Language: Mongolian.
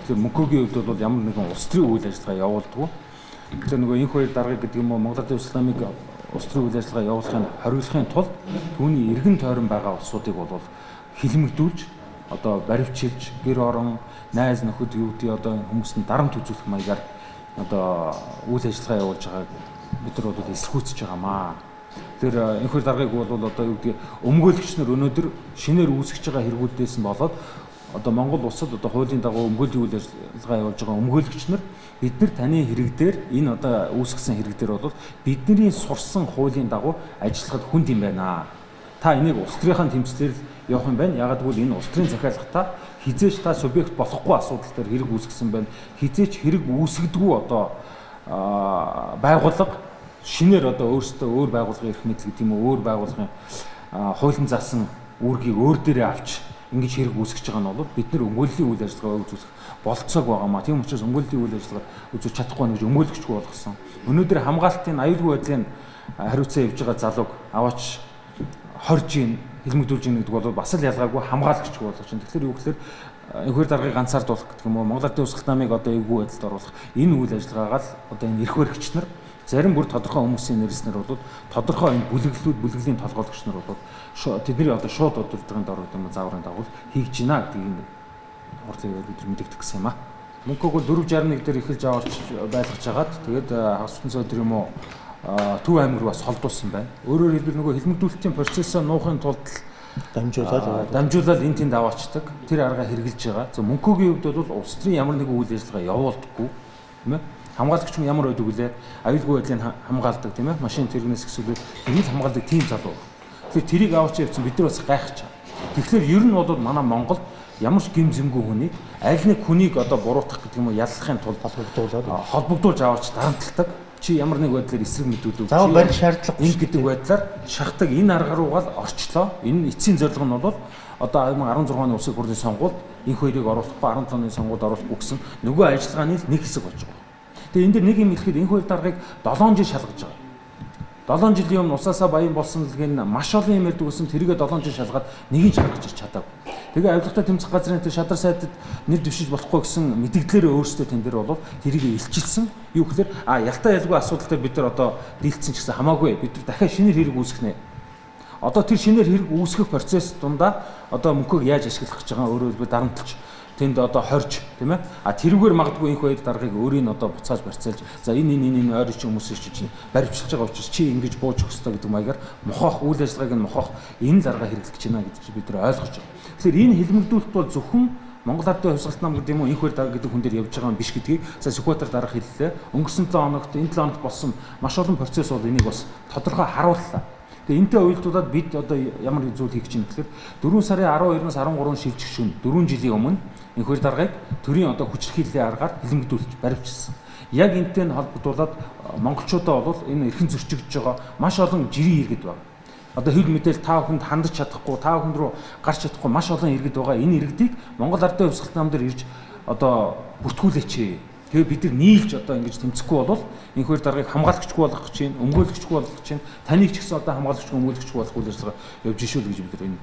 Тэгэхээр мөнхөгийн хувьд бол ямар нэгэн улс төрийн үйл ажиллагаа явуулдаг. Тэгэхээр нөгөө энэ хоёр даргыг гэдэг юм уу Монгол Ардын Исламыг улс төрийн үйл ажиллагаа явуулахыг хориглохын тулд түүний эргэн тойрон байгаа улсуудыг бол хилмигдүүлж одоо баривчилж гэр орон найз нөхөд юу гэдэг одоо хүмүүсийн дарамт үзүүлэх маягаар одоо үйл ажиллагаа явуулж байгааг бид нар бол эсэргүүцэж байгаамаа. Тэгэхээр энэ хоёр даргаыг бол одоо юу гэдэг өмгөөлөгч нар өнөөдөр шинээр үүсгэж байгаа хэрэгүүдээс нь болоод одоо Монгол улсад одоо хуулийн дагуу өмгөөллийн үйл ажиллагаа явуулж байгаа өмгөөлөгч нар бид нар таны хэрэг дээр энэ одоо үүсгэсэн хэрэг дээр бол бидний сурсан хуулийн дагуу ажиллахад хүнд юм байна. Та энийг улс төрийн тэмцлэр явах юм байна. Ягаад гэвэл энэ улс төрийн захиалгатаа хизээч та субъект болохгүй асуудал дээр хэрэг үүсгэсэн байна. Хизээч хэрэг үүсгдэггүй одоо байгууллага шинээр одоо өөрсдөө өөр байгууллагын эрх мэдэл гэдэг юм уу өөр байгууллагын хуулийн заасан үүргийг өөр дээрээ авч ингэж хэрэг үүсгэж байгаа нь бол бид нар өмгөөллийн үйл ажиллагаа үзүүлэх болцоог байгаамаа. Тийм учраас өмгөөллийн үйл ажиллагаа үзүүлж чадахгүй байна гэж өмгөөлөгчгүй болгосон. Өнөөдөр хамгаалтын аюулгүй байдлын хариуцаа явж байгаа залууг аваач хорж ийн хилмигдүүлж ийн гэдэг бол бас л ялгаагүй хамгаалагчгүй болгож байна. Тэгэхээр юу гэхээр энэ хоёр даргаыг ганцаардуулах гэдэг юм уу Монгол Ардын Усгалт намыг одоо эвгүй байдалд оруулах энэ үйл ажиллагаагаа л одоо энэ эрх баригч нар зарим бүр тодорхой хүмүүсийн нэрснэр бол тодорхой энэ бүлэглэлийн толгойлогч нар бол тэдний одоо шууд удирдлагын дор гэдэг юм зааврын дагуу хийж гинэ гэдгийг хурлын бид мэдэгдэх гэсэн юм аа. Мөнхөг бол 461 дээр эхэлж аваарч байлгаж хагаад тэгээд хагас сүтэн цай юм уу Төв аймаг руу бас холдуулсан байна. Өөрөөр хэлбэл нөгөө хилмигдүүлэлтийн процессоо нуухын тулд дамжуулаад энэ тэнд аваачдаг. Тэр арга хэрэгжилж байгаа. За мөнхөгийн хувьд бол улс төрийн ямар нэгэн үйл ажиллагаа явуулдаггүй, тийм ээ. Хамгаалагч нь ямар байдаг вүлээ? Аюулгүй байдлыг хамгаалдаг, тийм ээ. Машин тэрэгнээс эсвэл тэрийг хамгаалдаг тийм залуу. Тэгэхээр тэрийг аваач явуулсан бид нар бас гайхаж байгаа. Тэгэхээр ер нь бол манай Монголд ямар ч гим зэмгүй хүнийг аль нэг хүнийг одоо буруутгах гэдэг юм уу яллахын тулд холбогдуулж аваач дарамтлагдаг. Чи ямар нэг байдлаар эсрэг мэдүүлдэг. Заавал барих шаардлага энэ гэдэг байдлаар шахдаг энэ арга руугаа орчлоо. Энэ эцсийн зорилго нь бол одоо 2016 оны улсын хурлын сонгуульд энэ хоёрыг оруулахгүй 17 оны сонгуульд оруулахгүй гэсэн нөгөө ажиллагааны нэг хэсэг болж байгаа. Тэгээ энэ дэр нэг юм хэлэхэд энэ хоёр даргаыг 7 жил шалгаж байгаа. 7 жилийн өмнө усаасаа баян болсон л гэн маш олон юм ярьдаг гэсэн тэрийгээ 7 жил шалгаад нэгийг шалгаж ирч чадаагүй. Тэгээ авилгатай тэмцэх газрын тэр шадар сайдад нэр дэвшиж болохгүй гэсэн мэдээлэлээр өөрсдөө тэн дээр бол тэрийг илчилсэн. Юу гэхээр ялтаа ялгүй асуудал дээр бид нар одоо дийлцсэн ч гэсэн хамаагүй бид нар дахиад шинээр хэрэг үүсгэнэ. Одоо тэр шинээр хэрэг үүсгэх процесс дундаа одоо мөнхөг яаж ашиглах гэж байгаа өөрөөр хэлбэл дарамтлж тэнд одоо хорж тийм ээ тэрүүгээр магадгүй энэ хоёр даргаыг өөрийн одоо буцааж барьцаалж за энэ ойрч хүмүүсийг чинь баривчилж байгаа учраас чи ингэж бууж өгөх ёстой гэдэг маягаар мохоох үйл ажиллагааг нь мохоох энэ л арга хэрэглэж байна гэдэг чинь бид нар ойлгож байгаа. Тэгэхээр энэ хилмигдүүлэлт бол зөвхөн Монгол Ардын Хувьсгалт нам гэдэг юм уу энэ хоёр дарга гэдэг хүн дээр явж байгаа юм биш гэдгийг за Сүхбаатар дарга хэллээ. Өнгөрсөн 7 хоногт энэ 7 хоногт болсон маш олон процесс бол энийг бас тодорхой харууллаа. Тэгээ энэтэй уялдуулаад бид одоо ямар зүйл хийх гэж байна гэхээр 4 сарын 12-наас 13 шилжих шөнө 4 жилийн өмнө энэ хоёр даргаыг төрийн одоо хүчирхийллийн аргаар хилмигдүүлж баривчилсан. Яг энэтэй холбогдуулаад монголчуудаа бол энэ эрхэн зөрчигдөж байгаа маш олон жирийн иргэд байна. Одоо хил мэдээл та бүхэнд хандаж чадахгүй, та бүхэнд рүү гарч чадахгүй маш олон иргэд байгаа. Энэ иргэдийг Монгол Ардын Хувьсгалт нам дээр ирж одоо бүртгүүлээч. Тэгээ бид нар нийлж одоо ингэж тэмцэхгүй бол энэ хоёр даргаыг хамгаалагчгүй болгох чинь, өмгөөлөгчгүй болгох чинь, таныг ч гэсэн одоо хамгаалагчгүй өмгөөлөгчгүй болох үйл ажиллагаа явж ишүүл гэж бид нар энэ